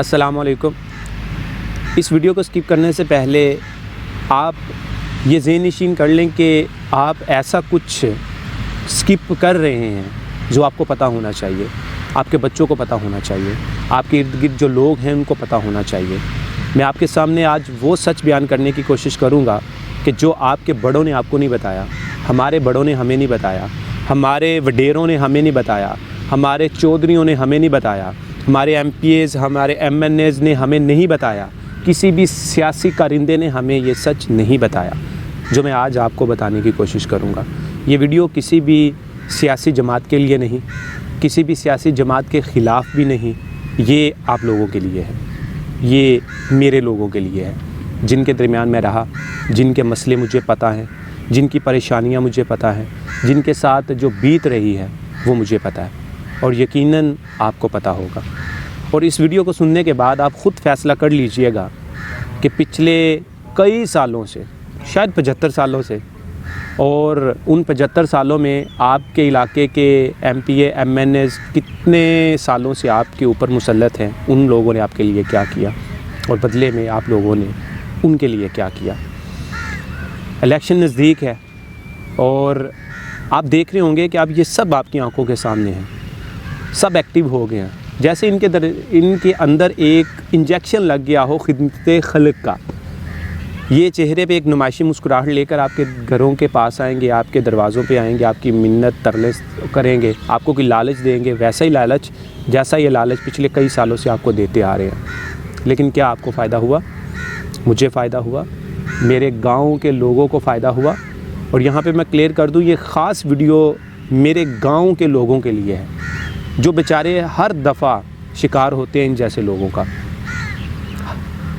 السلام علیکم۔ اس ویڈیو کو سکپ کرنے سے پہلے آپ یہ ذہن نشین کر لیں کہ آپ ایسا کچھ سکپ کر رہے ہیں جو آپ کو پتہ ہونا چاہیے، آپ کے بچوں کو پتہ ہونا چاہیے، آپ کے ارد گرد جو لوگ ہیں ان کو پتہ ہونا چاہیے۔ میں آپ کے سامنے آج وہ سچ بیان کرنے کی کوشش کروں گا کہ جو آپ کے بڑوں نے آپ کو نہیں بتایا، ہمارے بڑوں نے ہمیں نہیں بتایا، ہمارے وڈیروں نے ہمیں نہیں بتایا، ہمارے چودھریوں نے ہمیں نہیں بتایا، ہمارے ایم پی ایز، ہمارے ایم این ایز نے ہمیں نہیں بتایا، کسی بھی سیاسی کارندے نے ہمیں یہ سچ نہیں بتایا جو میں آج آپ کو بتانے کی کوشش کروں گا۔ یہ ویڈیو کسی بھی سیاسی جماعت کے لیے نہیں، کسی بھی سیاسی جماعت کے خلاف بھی نہیں، یہ آپ لوگوں کے لیے ہے، یہ میرے لوگوں کے لیے ہے جن کے درمیان میں رہا، جن کے مسئلے مجھے پتہ ہیں، جن کی پریشانیاں مجھے پتہ ہیں، جن کے ساتھ جو بیت رہی ہے وہ مجھے پتہ ہے اور یقیناً آپ کو پتہ ہوگا۔ اور اس ویڈیو کو سننے کے بعد آپ خود فیصلہ کر لیجئے گا کہ پچھلے کئی سالوں سے، شاید 75 سالوں سے، اور ان 75 سالوں میں آپ کے علاقے کے ایم پی اے، ایم این ایز کتنے سالوں سے آپ کے اوپر مسلط ہیں، ان لوگوں نے آپ کے لیے کیا کیا اور بدلے میں آپ لوگوں نے ان کے لیے کیا کیا۔ الیکشن نزدیک ہے اور آپ دیکھ رہے ہوں گے کہ اب یہ سب آپ کی آنکھوں کے سامنے ہیں، سب ایکٹیو ہو گئے ہیں، جیسے ان کے اندر ایک انجیکشن لگ گیا ہو خدمت خلق کا۔ یہ چہرے پہ ایک نمائشی مسکراہٹ لے کر آپ کے گھروں کے پاس آئیں گے، آپ کے دروازوں پہ آئیں گے، آپ کی منت ترلے کریں گے، آپ کو کوئی لالچ دیں گے، ویسا ہی لالچ جیسا یہ لالچ پچھلے کئی سالوں سے آپ کو دیتے آ رہے ہیں۔ لیکن کیا آپ کو فائدہ ہوا؟ مجھے فائدہ ہوا، میرے گاؤں کے لوگوں کو فائدہ ہوا۔ اور یہاں پہ میں کلیئر کر دوں، یہ خاص ویڈیو میرے گاؤں کے لوگوں کے لیے ہے جو بیچارے ہر دفعہ شکار ہوتے ہیں ان جیسے لوگوں کا۔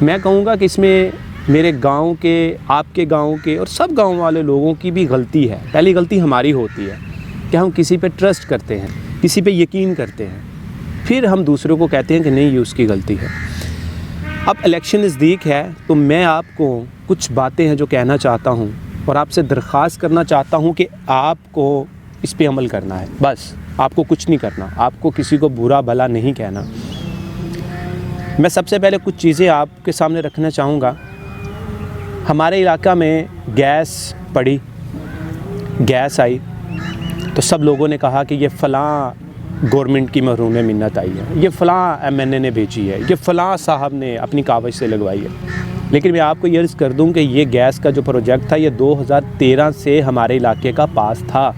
میں کہوں گا کہ اس میں میرے گاؤں کے، آپ کے گاؤں کے اور سب گاؤں والے لوگوں کی بھی غلطی ہے۔ پہلی غلطی ہماری ہوتی ہے کہ ہم کسی پہ ٹرسٹ کرتے ہیں، کسی پہ یقین کرتے ہیں، پھر ہم دوسروں کو کہتے ہیں کہ نہیں یہ اس کی غلطی ہے۔ اب الیکشن نزدیک ہے تو میں آپ کو کچھ باتیں ہیں جو کہنا چاہتا ہوں اور آپ سے درخواست کرنا چاہتا ہوں کہ آپ کو اس پہ عمل کرنا ہے، بس آپ کو کچھ نہیں کرنا، آپ کو کسی کو برا بھلا نہیں کہنا۔ میں سب سے پہلے کچھ چیزیں آپ کے سامنے رکھنا چاہوں گا۔ ہمارے علاقہ میں گیس پڑی، گیس آئی تو سب لوگوں نے کہا کہ یہ فلاں گورنمنٹ کی محروم منت آئی ہے، یہ فلاں ایم این اے نے بھیجی ہے، یہ فلاں صاحب نے اپنی کاوش سے لگوائی ہے۔ لیکن میں آپ کو یہ عرض کر دوں کہ یہ گیس کا جو پروجیکٹ تھا یہ 2013 سے ہمارے علاقے کا پاس تھا،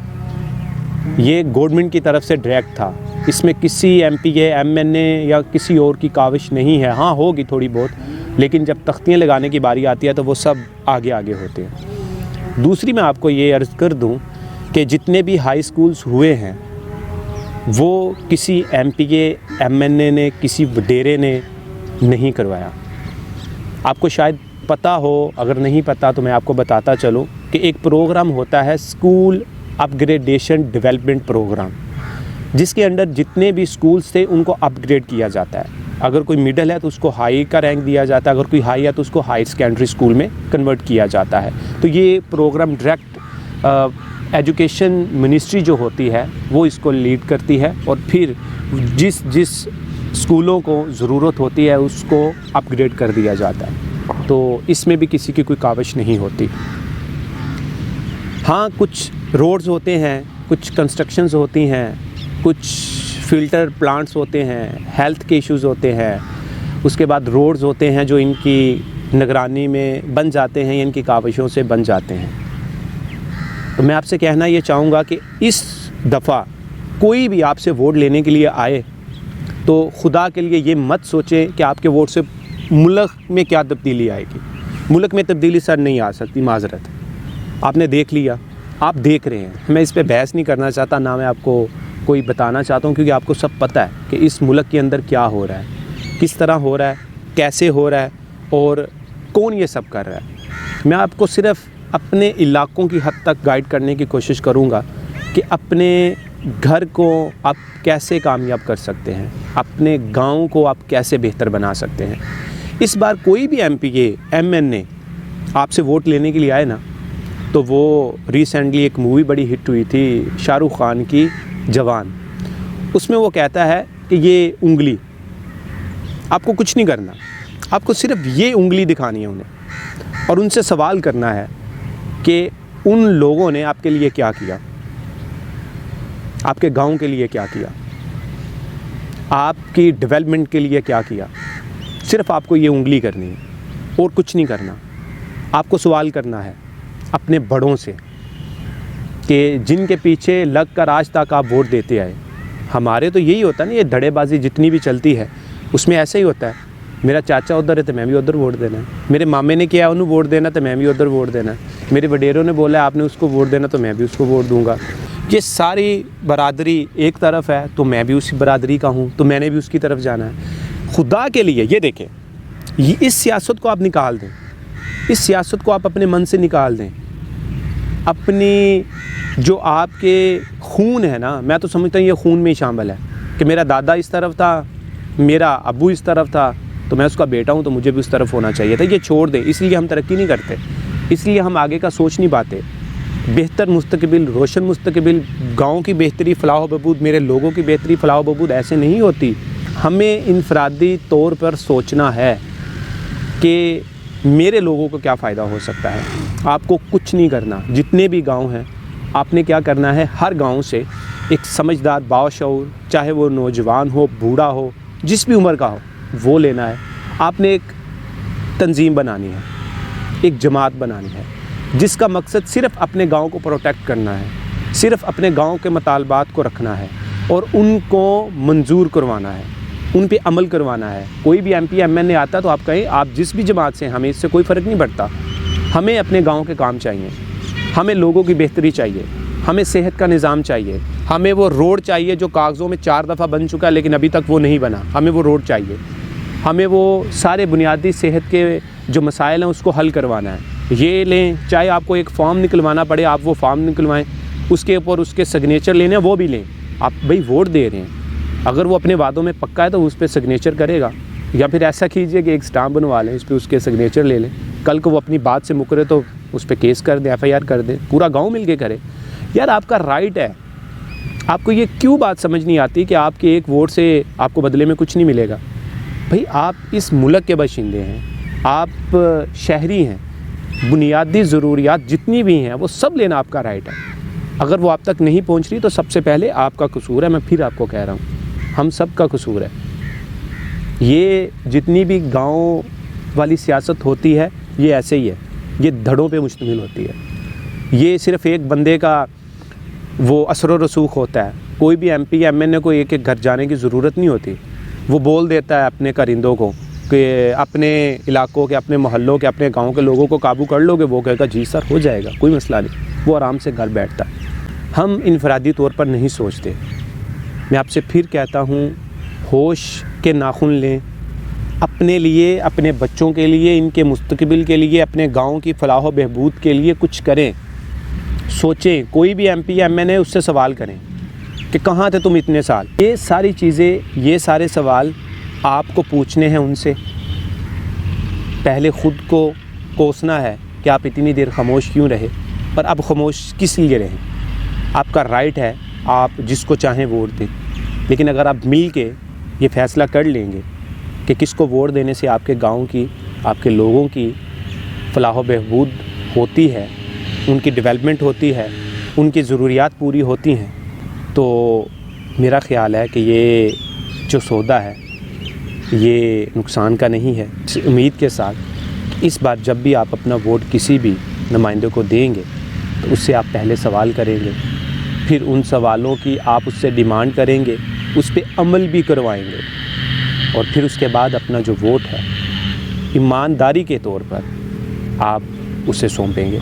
یہ گورنمنٹ کی طرف سے ڈائریکٹ تھا، اس میں کسی ایم پی اے، ایم این اے یا کسی اور کی کاوش نہیں ہے۔ ہاں ہوگی تھوڑی بہت، لیکن جب تختیاں لگانے کی باری آتی ہے تو وہ سب آگے آگے ہوتے ہیں۔ دوسری میں آپ کو یہ عرض کر دوں کہ جتنے بھی ہائی سکولز ہوئے ہیں وہ کسی ایم پی اے، ایم این اے نے، کسی وڈیرے نے نہیں کروایا۔ آپ کو شاید پتہ ہو، اگر نہیں پتہ تو میں آپ کو بتاتا چلوں کہ ایک پروگرام ہوتا ہے اسکول اپ گریڈیشن ڈیولپمنٹ پروگرام، جس کے انڈر جتنے بھی سکولز تھے ان کو اپ گریڈ کیا جاتا ہے۔ اگر کوئی مڈل ہے تو اس کو ہائی کا رینک دیا جاتا ہے، اگر کوئی ہائی ہے تو اس کو ہائی سیکنڈری اسکول میں کنورٹ کیا جاتا ہے۔ تو یہ پروگرام ڈائریکٹ ایجوکیشن منسٹری جو ہوتی ہے وہ اس کو لیڈ کرتی ہے اور پھر جس اسکولوں کو ضرورت ہوتی ہے اس کو اپ گریڈ کر دیا جاتا ہے۔ تو اس میں بھی کسی کی کوئی کاوش نہیں ہوتی۔ ہاں کچھ روڈز ہوتے ہیں، کچھ کنسٹرکشنز ہوتی ہیں، کچھ فلٹر پلانٹس ہوتے ہیں، ہیلتھ کے ایشوز ہوتے ہیں، اس کے بعد روڈز ہوتے ہیں جو ان کی نگرانی میں بن جاتے ہیں یا ان کی کاوشوں سے بن جاتے ہیں۔ تو میں آپ سے کہنا یہ چاہوں گا کہ اس دفعہ کوئی بھی آپ سے ووٹ لینے کے لیے آئے تو خدا کے لیے یہ مت سوچیں کہ آپ کے ووٹ سے ملک میں کیا تبدیلی آئے گی۔ ملک میں تبدیلی سر نہیں آ سکتی، معذرت۔ آپ نے دیکھ لیا، آپ دیکھ رہے ہیں، میں اس پہ بحث نہیں کرنا چاہتا، نہ میں آپ کو کوئی بتانا چاہتا ہوں، کیونکہ آپ کو سب پتہ ہے کہ اس ملک کے اندر کیا ہو رہا ہے، کس طرح ہو رہا ہے، کیسے ہو رہا ہے اور کون یہ سب کر رہا ہے۔ میں آپ کو صرف اپنے علاقوں کی حد تک گائیڈ کرنے کی کوشش کروں گا کہ اپنے گھر کو آپ کیسے کامیاب کر سکتے ہیں، اپنے گاؤں کو آپ کیسے بہتر بنا سکتے ہیں۔ اس بار کوئی بھی ایم پی اے، ایم این اے آپ سے ووٹ لینے کے لیے آئے نا، تو وہ ریسنٹلی ایک مووی بڑی ہٹ ہوئی تھی شاہ رخ خان کی، جوان، اس میں وہ کہتا ہے کہ یہ انگلی آپ کو کچھ نہیں کرنا، آپ کو صرف یہ انگلی دکھانی ہے انہیں اور ان سے سوال کرنا ہے کہ ان لوگوں نے آپ کے لیے کیا کیا، آپ کے گاؤں کے لیے کیا کیا، آپ کی ڈیولپمنٹ کے لیے کیا کیا۔ صرف آپ کو یہ انگلی کرنی ہے اور کچھ نہیں کرنا۔ آپ کو سوال کرنا ہے اپنے بڑوں سے کہ جن کے پیچھے لگ کر آج تک آپ ووٹ دیتے آئے۔ ہمارے تو یہی ہوتا ہے نا، یہ دھڑے بازی جتنی بھی چلتی ہے اس میں ایسا ہی ہوتا ہے، میرا چاچا ادھر ہے تو میں بھی ادھر ووٹ دینا ہے، میرے مامے نے کیا انہوں ووٹ دینا تو میں بھی ادھر ووٹ دینا ہے، میرے وڈیروں نے بولا آپ نے اس کو ووٹ دینا تو میں بھی اس کو ووٹ دوں گا۔ یہ ساری برادری ایک طرف ہے تو میں بھی اسی برادری کا ہوں تو میں نے بھی اس کی طرف جانا ہے۔ خدا کے لیے یہ دیکھیں، اس سیاست کو آپ نکال دیں، اس سیاست کو آپ اپنے من سے نکال دیں۔ اپنی جو آپ کے خون ہے نا، میں تو سمجھتا ہوں یہ خون میں ہی شامل ہے کہ میرا دادا اس طرف تھا، میرا ابو اس طرف تھا تو میں اس کا بیٹا ہوں تو مجھے بھی اس طرف ہونا چاہیے تھا۔ یہ چھوڑ دیں، اس لیے ہم ترقی نہیں کرتے، اس لیے ہم آگے کا سوچ نہیں پاتے۔ بہتر مستقبل، روشن مستقبل، گاؤں کی بہتری، فلاح و بہبود، میرے لوگوں کی بہتری، فلاح و بہبود ایسے نہیں ہوتی۔ ہمیں انفرادی طور پر سوچنا ہے کہ میرے لوگوں کو کیا فائدہ ہو سکتا ہے۔ آپ کو کچھ نہیں کرنا، جتنے بھی گاؤں ہیں آپ نے کیا کرنا ہے، ہر گاؤں سے ایک سمجھدار باشعور، چاہے وہ نوجوان ہو، بوڑھا ہو، جس بھی عمر کا ہو، وہ لینا ہے۔ آپ نے ایک تنظیم بنانی ہے، ایک جماعت بنانی ہے جس کا مقصد صرف اپنے گاؤں کو پروٹیکٹ کرنا ہے، صرف اپنے گاؤں کے مطالبات کو رکھنا ہے اور ان کو منظور کروانا ہے، ان پہ عمل کروانا ہے۔ کوئی بھی ایم پی ایم این اے آتا تو آپ کہیں آپ جس بھی جماعت سے ہیں، ہمیں اس سے کوئی فرق نہیں پڑتا، ہمیں اپنے گاؤں کے کام چاہیے، ہمیں لوگوں کی بہتری چاہیے، ہمیں صحت کا نظام چاہیے، ہمیں وہ روڈ چاہیے جو کاغذوں میں 4 دفعہ بن چکا ہے لیکن ابھی تک وہ نہیں بنا، ہمیں وہ روڈ چاہیے، ہمیں وہ سارے بنیادی صحت کے جو مسائل ہیں اس کو حل کروانا ہے۔ یہ لیں، چاہے آپ کو ایک فارم نکلوانا پڑے آپ وہ فارم نکلوائیں، اس کے اوپر اس کے سگنیچر لینے وہ بھی لیں۔ آپ بھائی ووٹ دے رہے ہیں، اگر وہ اپنے وعدوں میں پکا ہے تو اس پہ سگنیچر کرے گا، یا پھر ایسا کیجئے کہ ایک سٹامپ بنوا لیں، اس پہ اس کے سگنیچر لے لیں، کل کو وہ اپنی بات سے مکرے تو اس پہ کیس کر دیں، ایف آئی آر کر دیں، پورا گاؤں مل کے کرے۔ یار آپ کا رائٹ ہے، آپ کو یہ کیوں بات سمجھ نہیں آتی کہ آپ کے ایک ووٹ سے آپ کو بدلے میں کچھ نہیں ملے گا؟ بھائی آپ اس ملک کے باشندے ہیں، آپ شہری ہیں، بنیادی ضروریات جتنی بھی ہیں وہ سب لینا آپ کا رائٹ ہے۔ اگر وہ آپ تک نہیں پہنچ رہی تو سب سے پہلے آپ کا قصور ہے، میں پھر آپ کو کہہ رہا ہوں، ہم سب کا قصور ہے۔ یہ جتنی بھی گاؤں والی سیاست ہوتی ہے یہ ایسے ہی ہے، یہ دھڑوں پہ مشتمل ہوتی ہے، یہ صرف ایک بندے کا وہ اثر و رسوخ ہوتا ہے۔ کوئی بھی ایم پی ایم این اے کو ایک ایک گھر جانے کی ضرورت نہیں ہوتی، وہ بول دیتا ہے اپنے کرندوں کو کہ اپنے علاقوں کے، اپنے محلوں کے، اپنے گاؤں کے لوگوں کو قابو کر لو گے، وہ کہے گا جی سر ہو جائے گا، کوئی مسئلہ نہیں، وہ آرام سے گھر بیٹھتا ہے۔ ہم انفرادی طور پر نہیں سوچتے۔ میں آپ سے پھر کہتا ہوں، ہوش کے ناخن لیں، اپنے لیے، اپنے بچوں کے لیے، ان کے مستقبل کے لیے، اپنے گاؤں کی فلاح و بہبود کے لیے کچھ کریں، سوچیں۔ کوئی بھی ایم پی ایم این اے اس سے سوال کریں کہ کہاں تھے تم اتنے سال۔ یہ ساری چیزیں، یہ سارے سوال آپ کو پوچھنے ہیں ان سے۔ پہلے خود کو کوسنا ہے کہ آپ اتنی دیر خاموش کیوں رہے، اور اب خاموش کس لیے رہیں۔ آپ کا رائٹ ہے، آپ جس کو چاہیں ووٹ دیں، لیکن اگر آپ مل کے یہ فیصلہ کر لیں گے کہ کس کو ووٹ دینے سے آپ کے گاؤں کی، آپ کے لوگوں کی فلاح و بہبود ہوتی ہے، ان کی ڈیولپمنٹ ہوتی ہے، ان کی ضروریات پوری ہوتی ہیں، تو میرا خیال ہے کہ یہ جو سودا ہے یہ نقصان کا نہیں ہے۔ اس امید کے ساتھ اس بار جب بھی آپ اپنا ووٹ کسی بھی نمائندے کو دیں گے تو اس سے آپ پہلے سوال کریں گے، پھر ان سوالوں کی آپ اس سے ڈیمانڈ کریں گے، اس پہ عمل بھی کروائیں گے، اور پھر اس کے بعد اپنا جو ووٹ ہے ایمانداری کے طور پر آپ اسے سونپیں گے۔